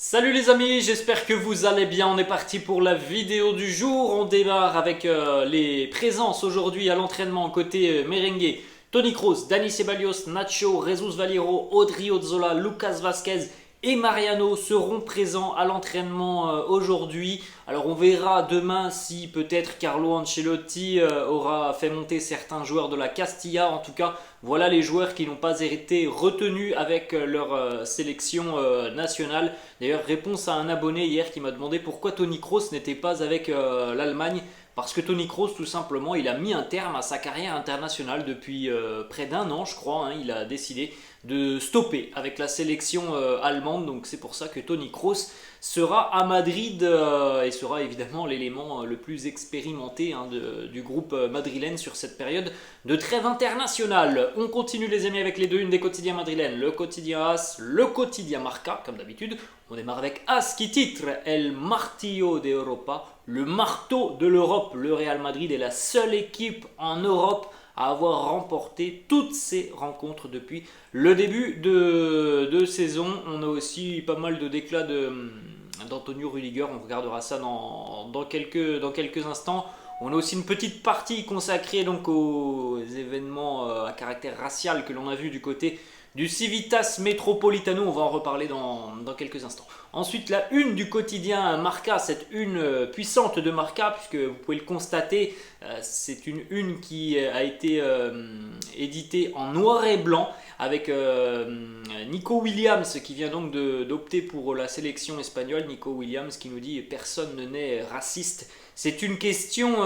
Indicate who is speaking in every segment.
Speaker 1: Salut les amis, j'espère que vous allez bien. On est parti pour la vidéo du jour. On démarre avec les présences aujourd'hui à l'entraînement côté merengue. Toni Kroos, Dani Ceballos, Nacho, Jesus Valero, Odriozola, Lucas Vazquez et Mariano seront présents à l'entraînement aujourd'hui. Alors on verra demain si peut-être Carlo Ancelotti aura fait monter certains joueurs de la Castilla. En tout cas, voilà les joueurs qui n'ont pas été retenus avec leur sélection nationale. D'ailleurs, réponse à un abonné hier qui m'a demandé pourquoi Toni Kroos n'était pas avec l'Allemagne. Parce que Toni Kroos, tout simplement, il a mis un terme à sa carrière internationale depuis près d'un an, je crois. Il a décidé de stopper avec la sélection allemande. Donc c'est pour ça que Toni Kroos sera à Madrid et sera évidemment l'élément le plus expérimenté du groupe madrilène sur cette période de trêve internationale. On continue les amis avec les deux unes des quotidiens madrilènes. Le quotidien AS, le quotidien Marca, comme d'habitude. On démarre avec AS qui titre El Martillo de Europa, le marteau de l'Europe. Le Real Madrid est la seule équipe en Europe à avoir remporté toutes ses rencontres depuis le début de saison. On a aussi pas mal de déclats d'Antonio Rüdiger, on regardera ça dans quelques instants. On a aussi une petite partie consacrée donc aux événements à caractère racial que l'on a vu du côté du Civitas Metropolitano, on va en reparler dans quelques instants. Ensuite, la une du quotidien Marca, cette une puissante de Marca, puisque vous pouvez le constater, c'est une une qui a été éditée en noir et blanc, avec Nico Williams qui vient donc d'opter pour la sélection espagnole. Nico Williams qui nous dit personne ne naît raciste. C'est une question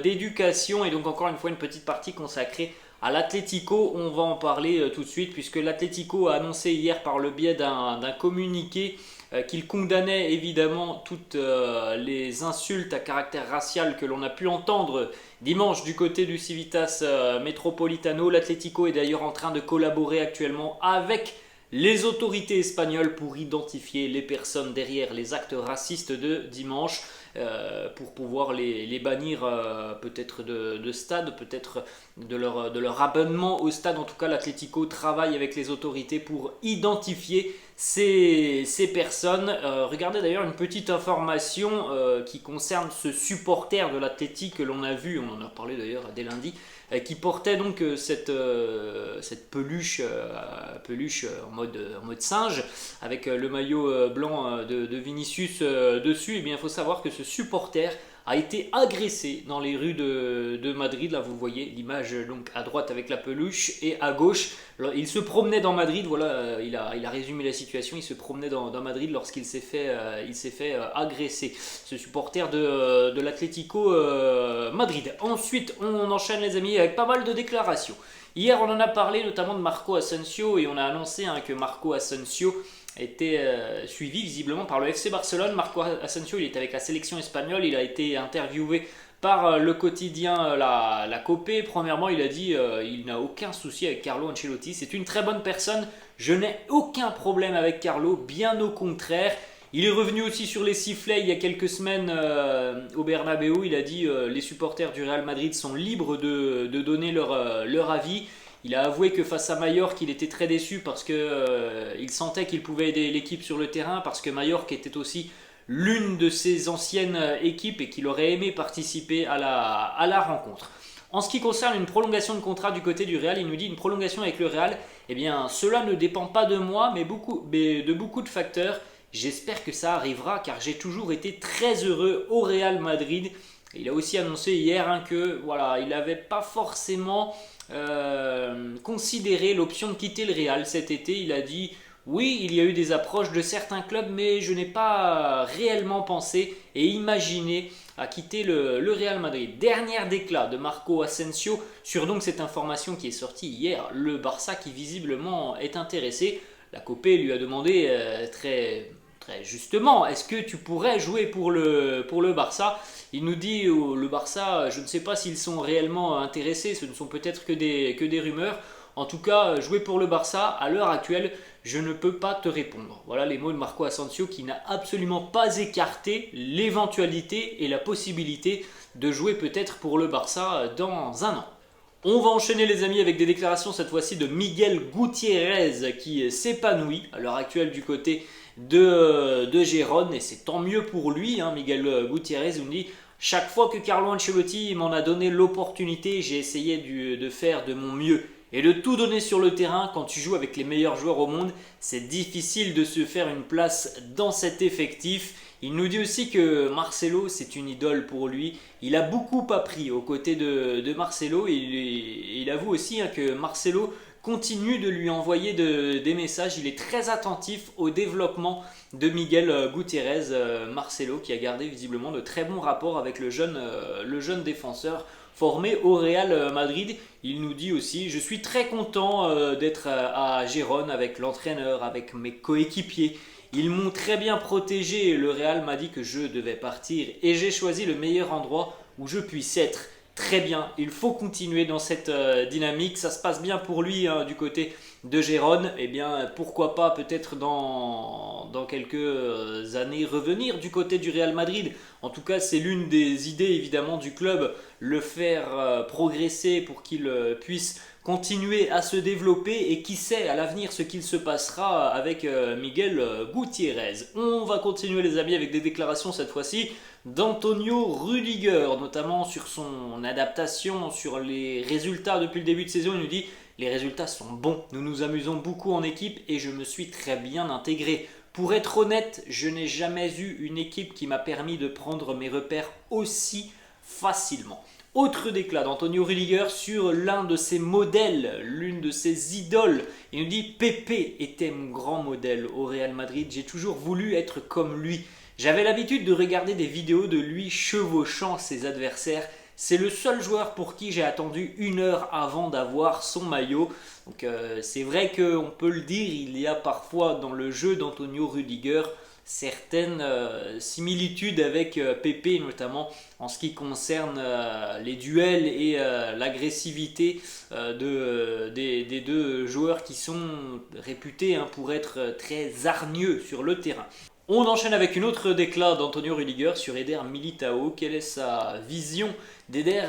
Speaker 1: d'éducation et donc encore une fois une petite partie consacrée à l'Atlético. On va en parler tout de suite puisque l'Atlético a annoncé hier par le biais d'un communiqué qu'il condamnait évidemment toutes les insultes à caractère racial que l'on a pu entendre dimanche du côté du Civitas Metropolitano. L'Atlético est d'ailleurs en train de collaborer actuellement avec les autorités espagnoles pour identifier les personnes derrière les actes racistes de dimanche, pour pouvoir les bannir peut-être de stade, peut-être de leur abonnement au stade. En tout cas, l'Atlético travaille avec les autorités pour identifier ces personnes. Regardez d'ailleurs une petite information qui concerne ce supporter de l'Atlético que l'on a vu, on en a parlé d'ailleurs dès lundi, qui portait donc cette peluche en mode singe avec le maillot blanc de Vinicius dessus. Et bien il faut savoir que ce supporter a été agressé dans les rues de Madrid. Là vous voyez l'image donc à droite avec la peluche et à gauche. Alors, il se promenait dans Madrid, voilà, il a résumé la situation. Il se promenait dans Madrid lorsqu'il s'est fait agresser, ce supporter de l'Atlético Madrid. Ensuite on enchaîne les amis avec pas mal de déclarations. Hier on en a parlé notamment de Marco Asensio et on a annoncé que Marco Asensio était suivi visiblement par le FC Barcelone. Marco Asensio il est avec la sélection espagnole, il a été interviewé par le quotidien la Copé. Premièrement, il a dit il n'a aucun souci avec Carlo Ancelotti, c'est une très bonne personne, je n'ai aucun problème avec Carlo, bien au contraire. Il est revenu aussi sur les sifflets il y a quelques semaines au Bernabeu. Il a dit les supporters du Real Madrid sont libres de donner leur avis. Il a avoué que face à Mallorca, il était très déçu parce qu'il sentait qu'il pouvait aider l'équipe sur le terrain, parce que Mallorca était aussi l'une de ses anciennes équipes et qu'il aurait aimé participer à la rencontre. En ce qui concerne une prolongation de contrat du côté du Real, il nous dit une prolongation avec le Real, eh bien cela ne dépend pas de moi mais de beaucoup de facteurs. J'espère que ça arrivera car j'ai toujours été très heureux au Real Madrid. Il a aussi annoncé hier que voilà, il n'avait pas forcément considéré l'option de quitter le Real cet été. Il a dit oui, il y a eu des approches de certains clubs, mais je n'ai pas réellement pensé et imaginé à quitter le Real Madrid. Dernier déclat de Marco Asensio sur donc cette information qui est sortie hier, le Barça qui visiblement est intéressé. La Copé lui a demandé très justement, est-ce que tu pourrais jouer pour le Barça? Il nous dit le Barça, je ne sais pas s'ils sont réellement intéressés, ce ne sont peut-être que des rumeurs. En tout cas, jouer pour le Barça, à l'heure actuelle, je ne peux pas te répondre. Voilà les mots de Marco Asensio qui n'a absolument pas écarté l'éventualité et la possibilité de jouer peut-être pour le Barça dans un an. On va enchaîner les amis avec des déclarations cette fois-ci de Miguel Gutiérrez qui s'épanouit à l'heure actuelle du côté de Gérone et c'est tant mieux pour lui. Miguel Gutiérrez nous dit: chaque fois que Carlo Ancelotti m'en a donné l'opportunité, j'ai essayé de faire de mon mieux et de tout donner sur le terrain. Quand tu joues avec les meilleurs joueurs au monde, c'est difficile de se faire une place dans cet effectif. Il nous dit aussi que Marcelo, c'est une idole pour lui. Il a beaucoup appris aux côtés de Marcelo et il avoue aussi que Marcelo continue de lui envoyer des messages. Il est très attentif au développement de Miguel Gutiérrez, Marcelo, qui a gardé visiblement de très bons rapports avec le jeune défenseur formé au Real Madrid. Il nous dit aussi: je suis très content d'être à Gérone avec l'entraîneur, avec mes coéquipiers. Ils m'ont très bien protégé. Le Real m'a dit que je devais partir et j'ai choisi le meilleur endroit où je puisse être. Très bien, il faut continuer dans cette dynamique. Ça se passe bien pour lui du côté de Gérone. Eh bien, pourquoi pas peut-être dans quelques années revenir du côté du Real Madrid. En tout cas, c'est l'une des idées évidemment du club, le faire progresser pour qu'il puisse continuer à se développer et qui sait à l'avenir ce qu'il se passera avec Miguel Gutiérrez. On va continuer les amis avec des déclarations cette fois-ci d'Antonio Rudiger, notamment sur son adaptation, sur les résultats depuis le début de saison. Il nous dit: les résultats sont bons, nous nous amusons beaucoup en équipe et je me suis très bien intégré. Pour être honnête, je n'ai jamais eu une équipe qui m'a permis de prendre mes repères aussi facilement. Autre déclat d'Antonio Rudiger sur l'un de ses modèles, l'une de ses idoles. Il nous dit: Pepe était mon grand modèle au Real Madrid, j'ai toujours voulu être comme lui. J'avais l'habitude de regarder des vidéos de lui chevauchant ses adversaires. C'est le seul joueur pour qui j'ai attendu 1 heure avant d'avoir son maillot. Donc c'est vrai qu'on peut le dire, il y a parfois dans le jeu d'Antonio Rudiger certaines similitudes avec Pepe, notamment en ce qui concerne les duels et l'agressivité des deux joueurs qui sont réputés pour être très hargneux sur le terrain. On enchaîne avec une autre déclat d'Antonio Rudiger sur Eder Militao. Quelle est sa vision d'Eder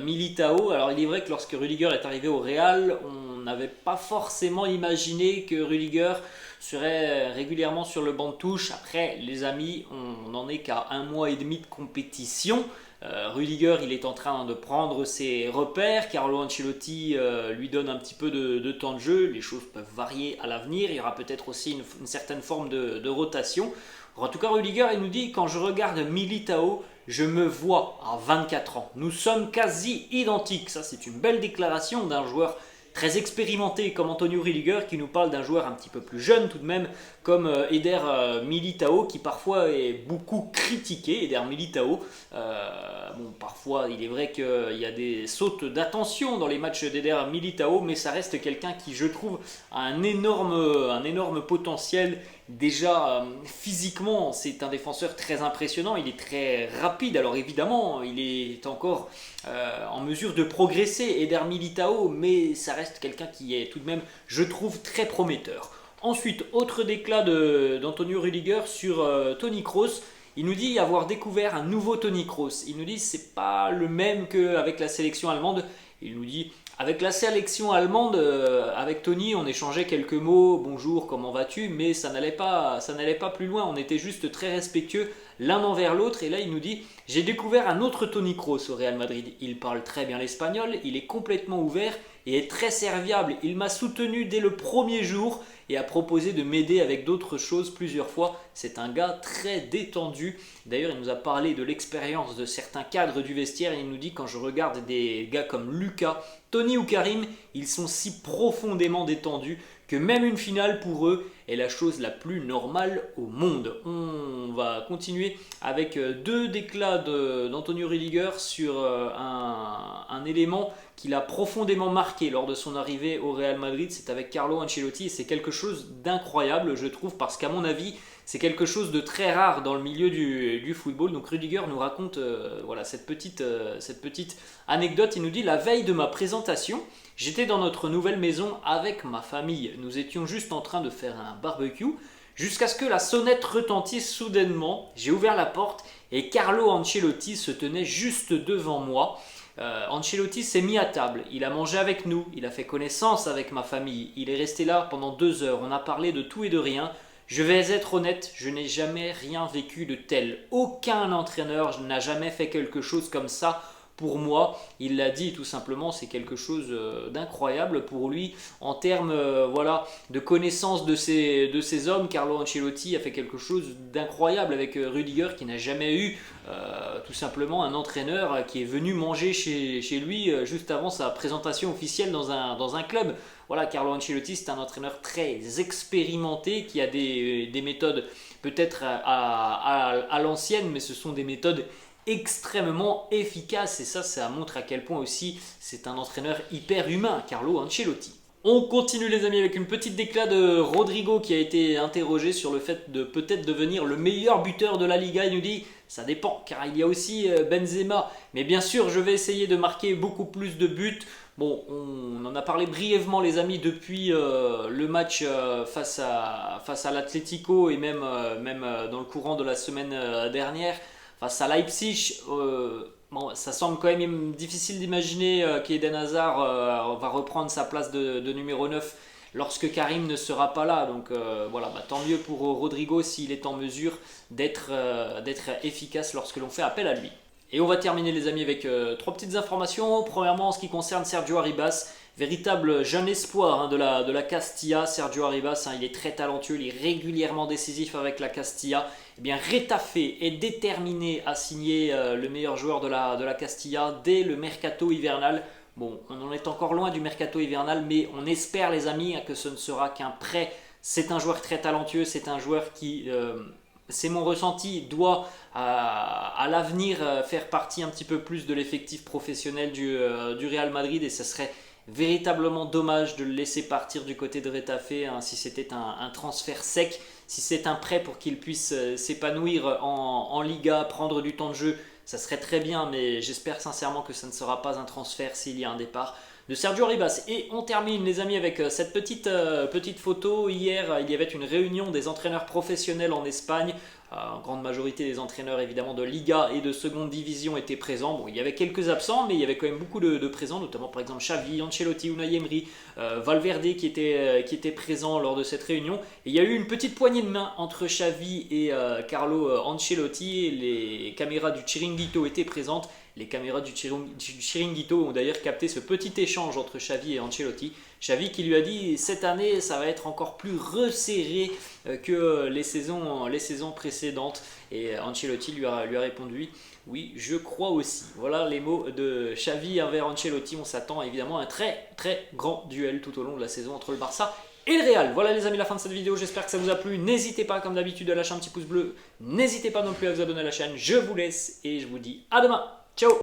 Speaker 1: Militao? Alors il est vrai que lorsque Rudiger est arrivé au Real, on n'avait pas forcément imaginé que Rudiger serait régulièrement sur le banc de touche. Après les amis, on n'en est qu'à 1 mois et demi de compétition. Rudiger, il est en train de prendre ses repères. Carlo Ancelotti lui donne un petit peu de temps de jeu. Les choses peuvent varier à l'avenir. Il y aura peut-être aussi une certaine forme de rotation. En tout cas, Rudiger, il nous dit: quand je regarde Militao, je me vois à 24 ans. Nous sommes quasi identiques. Ça, c'est une belle déclaration d'un joueur très expérimenté comme Antonio Rudiger, qui nous parle d'un joueur un petit peu plus jeune tout de même comme Eder Militao, qui parfois est beaucoup critiqué. Eder Militao, parfois il est vrai qu'il y a des sautes d'attention dans les matchs d'Eder Militao, mais ça reste quelqu'un qui, je trouve, a un énorme potentiel. Déjà physiquement, c'est un défenseur très impressionnant, il est très rapide. Alors évidemment, il est encore en mesure de progresser, Eder Militao, mais ça reste quelqu'un qui est tout de même, je trouve, très prometteur. Ensuite, autre déclat d'Antonio Rudiger sur Toni Kroos. Il nous dit avoir découvert un nouveau Toni Kroos. Il nous dit: c'est pas le même qu'avec la sélection allemande. Il nous dit: avec la sélection allemande, avec Toni, on échangeait quelques mots, bonjour, comment vas-tu, mais ça n'allait pas plus loin, on était juste très respectueux l'un envers l'autre. Et là il nous dit: j'ai découvert un autre Toni Kroos au Real Madrid, il parle très bien l'espagnol, il est complètement ouvert et est très serviable, il m'a soutenu dès le premier jour et a proposé de m'aider avec d'autres choses plusieurs fois. C'est un gars très détendu. D'ailleurs, il nous a parlé de l'expérience de certains cadres du vestiaire et il nous dit: quand je regarde des gars comme Lucas, Toni ou Karim, ils sont si profondément détendus que même une finale pour eux est la chose la plus normale au monde. On va continuer avec 2 déclats d'Antonio Rudiger sur un élément qui l'a profondément marqué lors de son arrivée au Real Madrid. C'est avec Carlo Ancelotti et c'est quelque chose d'incroyable, je trouve, parce qu'à mon avis, c'est quelque chose de très rare dans le milieu du football. Donc Rudiger nous raconte cette petite anecdote. Il nous dit: la veille de ma présentation, j'étais dans notre nouvelle maison avec ma famille. Nous étions juste en train de faire un barbecue jusqu'à ce que la sonnette retentisse soudainement. J'ai ouvert la porte et Carlo Ancelotti se tenait juste devant moi. Ancelotti s'est mis à table, il a mangé avec nous, il a fait connaissance avec ma famille, il est resté là pendant 2 heures, on a parlé de tout et de rien. Je vais être honnête, je n'ai jamais rien vécu de tel. Aucun entraîneur n'a jamais fait quelque chose comme ça. Pour moi, il l'a dit tout simplement, c'est quelque chose d'incroyable pour lui en termes voilà, de connaissance de ces hommes. Carlo Ancelotti a fait quelque chose d'incroyable avec Rudiger qui n'a jamais eu tout simplement un entraîneur qui est venu manger chez lui juste avant sa présentation officielle dans un club. Voilà, Carlo Ancelotti, c'est un entraîneur très expérimenté qui a des méthodes peut-être à l'ancienne, mais ce sont des méthodes extrêmement efficaces et ça montre à quel point aussi c'est un entraîneur hyper humain, Carlo Ancelotti. On continue les amis avec une petite déclat de Rodrigo qui a été interrogé sur le fait de peut-être devenir le meilleur buteur de la Liga. Il nous dit ça dépend car il y a aussi Benzema, mais bien sûr je vais essayer de marquer beaucoup plus de buts. Bon, on en a parlé brièvement les amis depuis le match face à l'Atlético et même dans le courant de la semaine dernière face à Leipzig. Bon, ça semble quand même difficile d'imaginer qu'Eden Hazard va reprendre sa place de numéro 9 lorsque Karim ne sera pas là. Donc voilà, tant mieux pour Rodrigo s'il est en mesure d'être efficace lorsque l'on fait appel à lui. Et on va terminer les amis avec trois petites informations. Premièrement en ce qui concerne Sergio Arribas, véritable jeune espoir de la Castilla. Sergio Arribas, il est très talentueux, il est régulièrement décisif avec la Castilla. Eh bien, Retafe est déterminé à signer le meilleur joueur de la Castilla dès le mercato hivernal. Bon, on en est encore loin du mercato hivernal, mais on espère les amis que ce ne sera qu'un prêt. C'est un joueur très talentueux, c'est un joueur qui... c'est mon ressenti, doit à l'avenir faire partie un petit peu plus de l'effectif professionnel du Real Madrid et ce serait véritablement dommage de le laisser partir du côté de Retafe si c'était un transfert sec, si c'est un prêt pour qu'il puisse s'épanouir en Liga, prendre du temps de jeu, ça serait très bien, mais j'espère sincèrement que ça ne sera pas un transfert s'il y a un départ de Sergio Arribas. Et on termine les amis avec cette petite photo. Hier, il y avait une réunion des entraîneurs professionnels en Espagne. En grande majorité des entraîneurs évidemment de Liga et de seconde division étaient présents. Bon, il y avait quelques absents, mais il y avait quand même beaucoup de présents, notamment par exemple Xavi, Ancelotti, Unai Emery, Valverde qui était présent lors de cette réunion. Et il y a eu une petite poignée de main entre Xavi et Carlo Ancelotti. Les caméras du Chiringuito étaient présentes. Les caméras du Chiringuito ont d'ailleurs capté ce petit échange entre Xavi et Ancelotti. Xavi qui lui a dit cette année ça va être encore plus resserré que les saisons précédentes. Et Ancelotti lui a répondu oui, je crois aussi. Voilà les mots de Xavi envers Ancelotti. On s'attend évidemment à un très très grand duel tout au long de la saison entre le Barça et le Real. Voilà les amis, la fin de cette vidéo, j'espère que ça vous a plu. N'hésitez pas comme d'habitude à lâcher un petit pouce bleu. N'hésitez pas non plus à vous abonner à la chaîne. Je vous laisse et je vous dis à demain. Ciao.